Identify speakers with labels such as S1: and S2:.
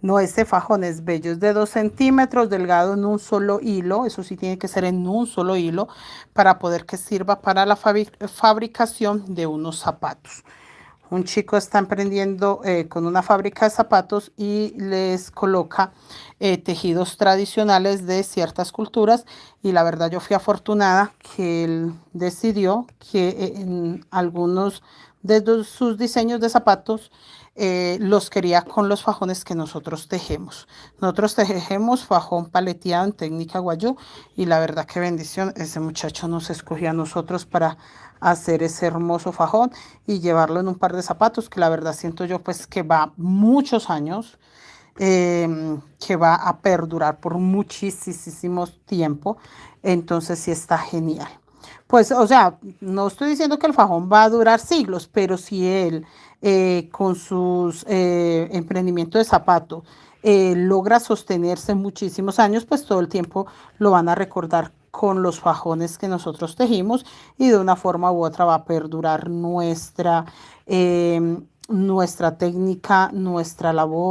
S1: No, este fajón es bello, es de 2 centímetros, delgado en un solo hilo, eso sí tiene que ser en un solo hilo para poder que sirva para la fabricación de unos zapatos. Un chico está emprendiendo con una fábrica de zapatos y les coloca tejidos tradicionales de ciertas culturas y la verdad yo fui afortunada que él decidió que en algunos de sus diseños de zapatos los quería con los fajones que nosotros tejemos. Nosotros tejemos fajón paleteado en técnica guayú y la verdad que bendición, ese muchacho nos escogió a nosotros para hacer ese hermoso fajón y llevarlo en un par de zapatos que la verdad siento yo pues que va muchos años, que va a perdurar por muchísimo tiempo, entonces sí está genial. Pues, o sea, no estoy diciendo que el fajón va a durar siglos, pero si él con sus emprendimientos de zapato logra sostenerse muchísimos años, pues todo el tiempo lo van a recordar con los fajones que nosotros tejimos y de una forma u otra va a perdurar nuestra técnica, nuestra labor.